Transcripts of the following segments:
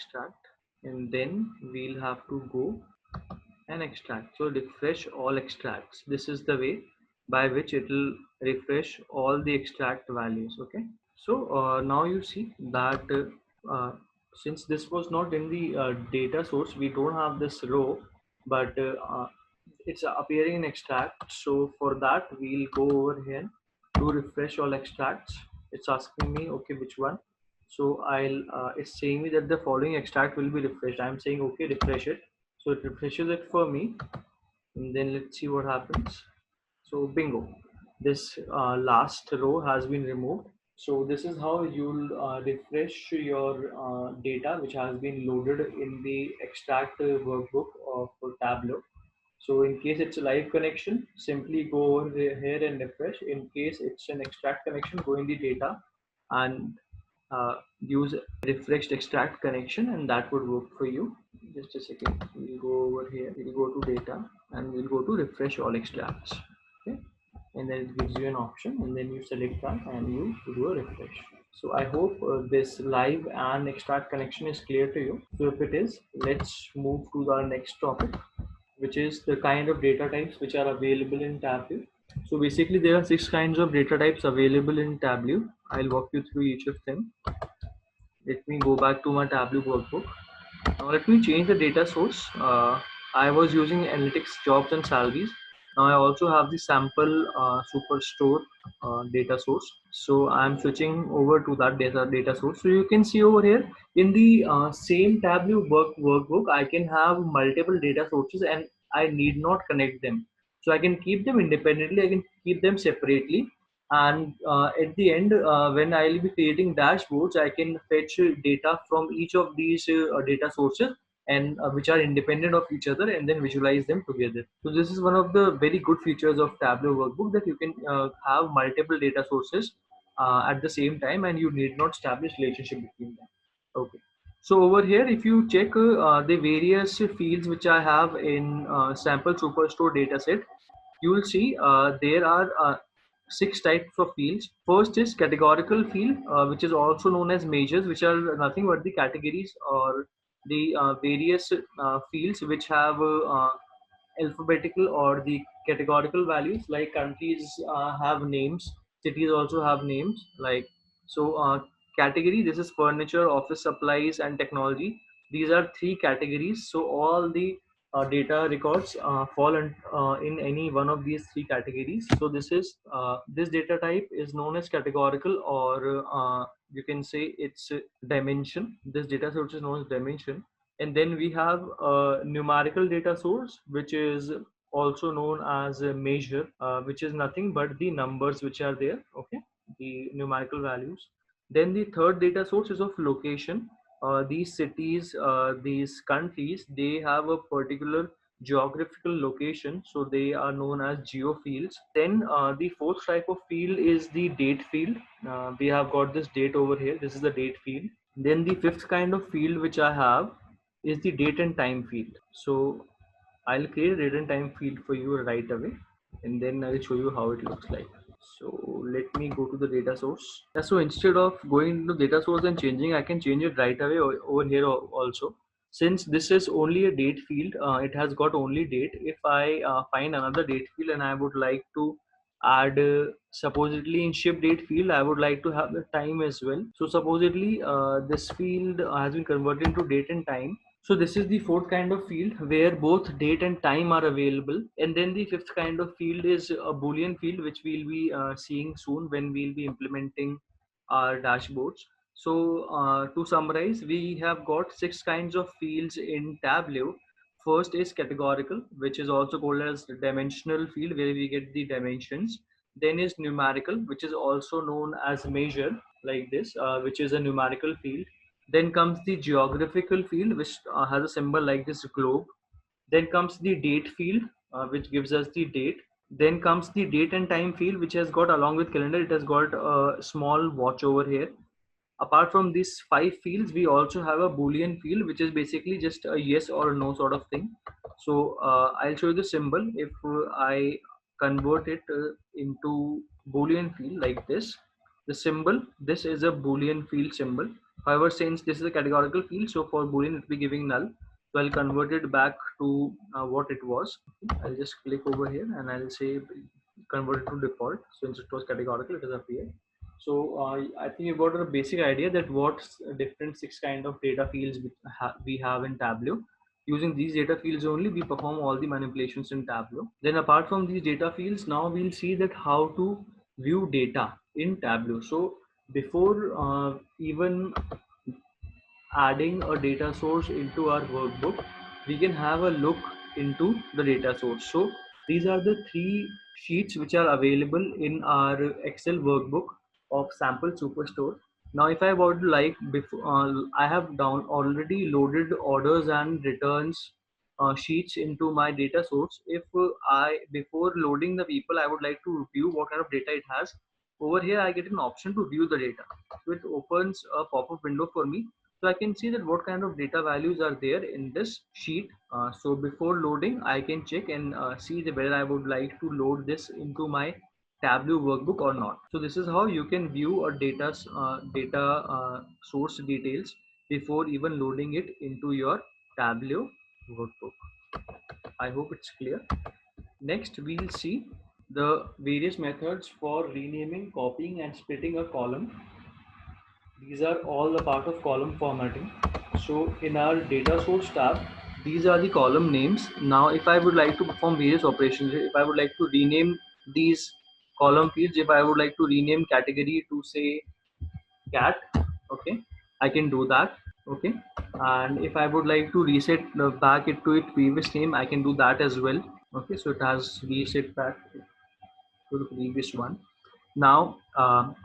extract, and then we'll have to go and extract. So refresh all extracts. This is the way by which it will refresh all the extract values. Okay. So now you see that since this was not in the data source, we don't have this row, but it's appearing in extract. So for that, we'll go over here to refresh all extracts. It's asking me, okay, which one? So it's saying me that the following extract will be refreshed. I'm saying, okay, refresh it. So it refreshes it for me, and then let's see what happens. So bingo, this last row has been removed. So this is how you'll refresh your data which has been loaded in the extract workbook for Tableau. So in case it's a live connection, simply go over here and refresh. In case it's an extract connection, go in the data and use refreshed extract connection, and that would work for you. Just a second, we'll go over here, we'll go to data and we'll go to refresh all extracts. Okay, and then it gives you an option, and then you select that and you do a refresh. So I hope this live and extract connection is clear to you. So if it is, let's move to our next topic, which is the kind of data types which are available in Tableau. So basically there are 6 kinds of data types available in Tableau. I'll walk you through each of them. Let me go back to my Tableau workbook. Now let me change the data source. I was using analytics jobs and salaries. Now I also have the sample superstore data source. So I'm switching over to that data source. So you can see over here in the same Tableau workbook, I can have multiple data sources and I need not connect them. So I can keep them independently. I can keep them separately, and at the end when I'll be creating dashboards, I can fetch data from each of these data sources, and which are independent of each other, and then visualize them together. So this is one of the very good features of Tableau workbook, that you can have multiple data sources at the same time, and you need not establish relationship between them. Okay, so over here if you check the various fields which I have in sample superstore dataset, you will see there are 6 types of fields. First is categorical field, which is also known as measures, which are nothing but the categories or the various fields which have alphabetical or the categorical values. Like countries have names, cities also have names. Like so, category, this is furniture, office supplies, and technology. These are 3 categories. So all the data records fall in any one of these 3 categories. So this data type is known as categorical, or you can say it's dimension. This data source is known as dimension. And then we have a numerical data source, which is also known as a measure, which is nothing but the numbers which are there. Okay, the numerical values. Then the third data source is of location. These cities, these countries, they have a particular geographical location, so they are known as geofields. Then the fourth type of field is the date field. We have got this date over here. This is the date field. Then the fifth kind of field which I have is the date and time field. So I'll create a date and time field for you right away, and then I'll show you how it looks like. So let me go to the data source. Yeah, so instead of going to data source and changing, I can change it right away over here also. Since this is only a date field, it has got only date. If I find another date field and I would like to add supposedly in ship date field, I would like to have the time as well. So supposedly this field has been converted into date and time. So this is the fourth kind of field where both date and time are available. And then the fifth kind of field is a Boolean field, which we'll be seeing soon when we'll be implementing our dashboards. So to summarize, we have got 6 kinds of fields in Tableau. First is categorical, which is also called as the dimensional field, where we get the dimensions. Then is numerical, which is also known as measure, like this, which is a numerical field. Then comes the geographical field, which has a symbol like this globe. Then comes the date field, which gives us the date. Then comes the date and time field, which has got, along with calendar, it has got a small watch over here. Apart from these 5 fields, we also have a Boolean field, which is basically just a yes or a no sort of thing. So I'll show you the symbol. If I convert it into Boolean field like this, the symbol, this is a Boolean field symbol. However, since this is a categorical field, so for boolean it will be giving null. So I'll convert it back to what it was. I'll just click over here and I'll say convert it to default. Since it was categorical, it has appeared. So I think you got a basic idea that what different six kind of data fields we have in Tableau. Using these data fields only, we perform all the manipulations in Tableau. Then apart from these data fields, now we'll see that how to view data in Tableau. So before even adding a data source into our workbook, we can have a look into the data source. So these are the three sheets which are available in our Excel workbook of sample superstore. Now, if I would like, before I have down already loaded orders and returns sheets into my data source. If I before loading the people, I would like to view what kind of data it has. Over here, I get an option to view the data. So it opens a pop-up window for me, so I can see that what kind of data values are there in this sheet. So before loading, I can check and see whether I would like to load this into my Tableau workbook or not. So this is how you can view a data source details before even loading it into your Tableau workbook. I hope it's clear. Next, we'll see the various methods for renaming, copying, and splitting a column. These are all a part of column formatting. So in our data source tab, these are the column names. Now, if I would like to perform various operations, if I would like to rename these column fields, if I would like to rename category to say cat, okay, I can do that. Okay, and if I would like to reset back it to its previous name, I can do that as well. Okay, so it has reset back to the previous one. Now,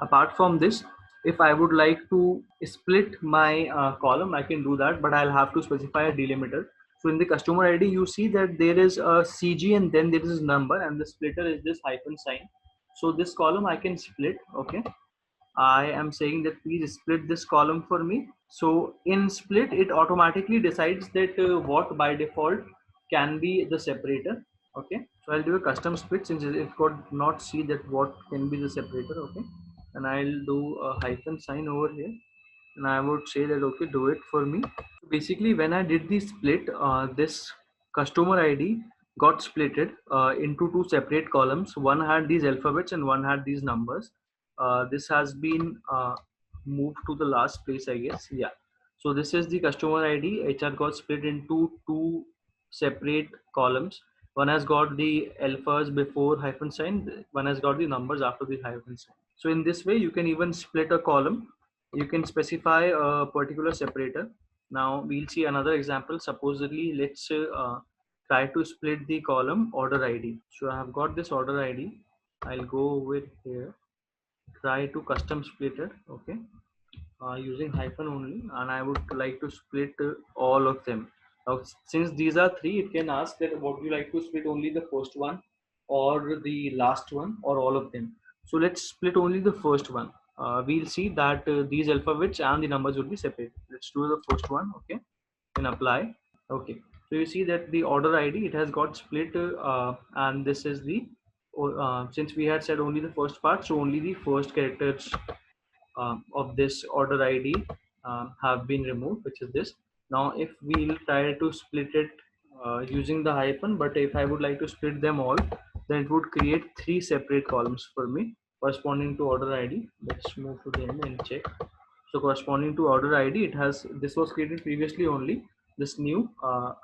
apart from this, if I would like to split my column, I can do that, but I'll have to specify a delimiter. So in the customer ID, you see that there is a CG and then there is a number, and the splitter is this hyphen sign. So this column I can split. Okay, I am saying that please split this column for me. So in split, it automatically decides that what by default can be the separator. Okay, so I'll do a custom split since it could not see that what can be the separator. Okay, and I'll do a hyphen sign over here, and I would say that okay, do it for me. Basically, when I did the split, this customer ID got splitted into two separate columns. One had these alphabets and one had these numbers. This has been moved to the last place, I guess. Yeah. So this is the customer ID. HR got split into two separate columns. One has got the alphas before hyphen sign. One has got the numbers after the hyphen sign. So in this way, you can even split a column. You can specify a particular separator. Now we'll see another example. Supposedly, let's try to split the column order ID. So I have got this order ID. I'll go over here, try to custom split it. Okay, using hyphen only, and I would like to split all of them. Now, since these are three, it can ask that what you like to split, only the first one or the last one or all of them. So let's split only the first one. We'll see that these alphabets and the numbers will be separate. Let's do the first one. Okay, and apply. Okay, so you see that the order ID, it has got split, and this is the since we had said only the first part, so only the first characters of this order ID have been removed, which is this. Now, if we'll try to split it using the hyphen, but if I would like to split them all, then it would create three separate columns for me corresponding to order ID. Let's move to the end and check. So corresponding to order ID, it has, this was created previously only, this new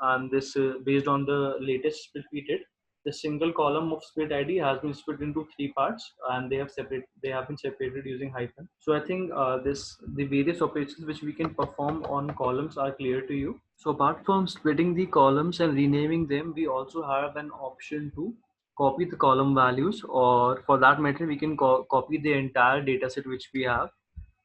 and this based on the latest split we did. The single column of split ID has been split into three parts, and they have been separated using hyphen. So I think the various operations which we can perform on columns are clear to you. So apart from splitting the columns and renaming them, we also have an option to copy the column values, or for that matter, we can copy the entire dataset which we have.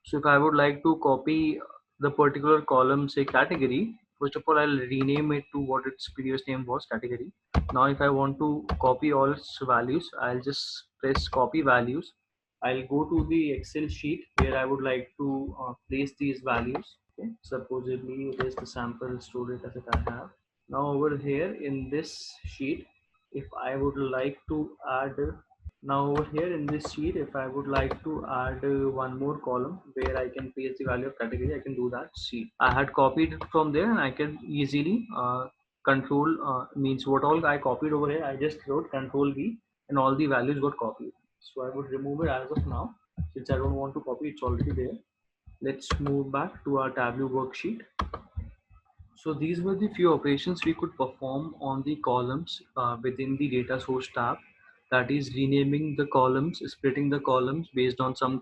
So if I would like to copy the particular column, say category, first of all, I'll rename it to what its previous name was, category. Now, if I want to copy all its values, I'll just press copy values. I'll go to the Excel sheet where I would like to place these values. Okay. Supposedly, it is the sample store data that I have. Now over here in this sheet, if I would like to add Now over here in this sheet, if I would like to add one more column where I can paste the value of category, I can do that. See, I had copied it from there and I can easily control means what all I copied over here, I just wrote control V and all the values got copied. So I would remove it as of now since I don't want to copy, it's already there. Let's move back to our Tableau worksheet. So these were the few operations we could perform on the columns within the data source tab. That is renaming the columns, splitting the columns based on some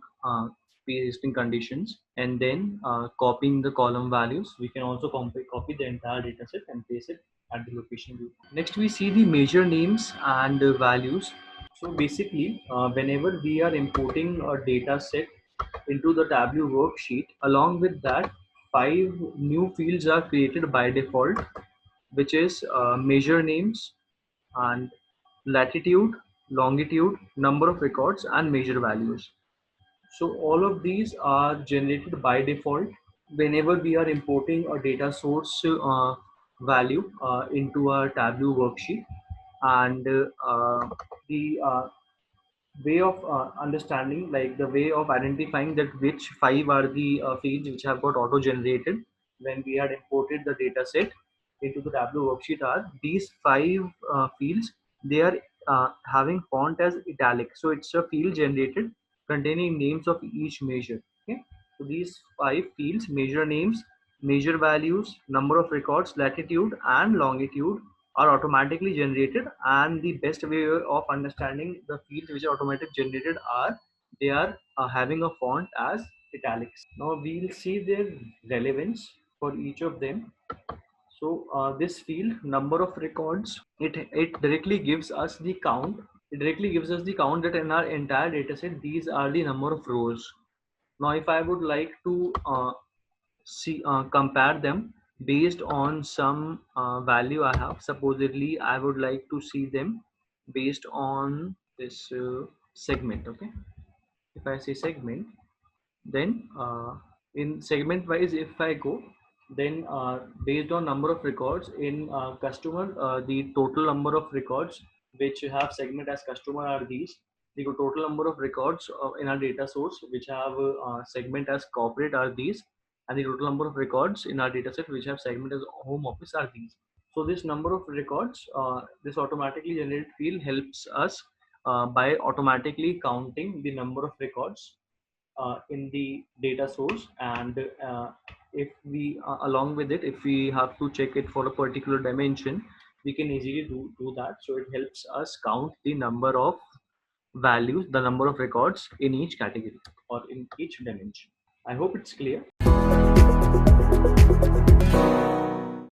pre-existing conditions, and then copying the column values. We can also copy the entire data set and paste it at the location. Next, we see the measure names and values. So basically, whenever we are importing a data set into the Tableau worksheet, along with that, 5 new fields are created by default, which is measure names and latitude, longitude, number of records, and measure values. So all of these are generated by default whenever we are importing a data source value into our Tableau worksheet, and the way of understanding, like the way of identifying that which 5 are the fields which have got auto generated when we had imported the data set into the Tableau worksheet are these 5 fields. They are having font as italic, so it's a field generated containing names of each measure. Okay, so these 5 fields: measure names, measure values, number of records, latitude and longitude, are automatically generated. And the best way of understanding the fields which are automatically generated are they are having a font as italics. Now we'll see their relevance for each of them. So this field number of records, it directly gives us the count. It directly gives us the count that in our entire data set these are the number of rows. Now if I would like to see compare them based on some value I have, supposedly I would like to see them based on this segment. Okay, if I say segment, then in segment wise if I go, then based on number of records in customer, the total number of records which have segment as customer are these. The total number of records in our data source which have segment as corporate are these, and the total number of records in our data set which have segment as home office are these. So this number of records, this automatically generated field helps us by automatically counting the number of records in the data source. And if we along with it, if we have to check it for a particular dimension, we can easily do that. So it helps us count the number of values, the number of records in each category or in each dimension. I hope it's clear.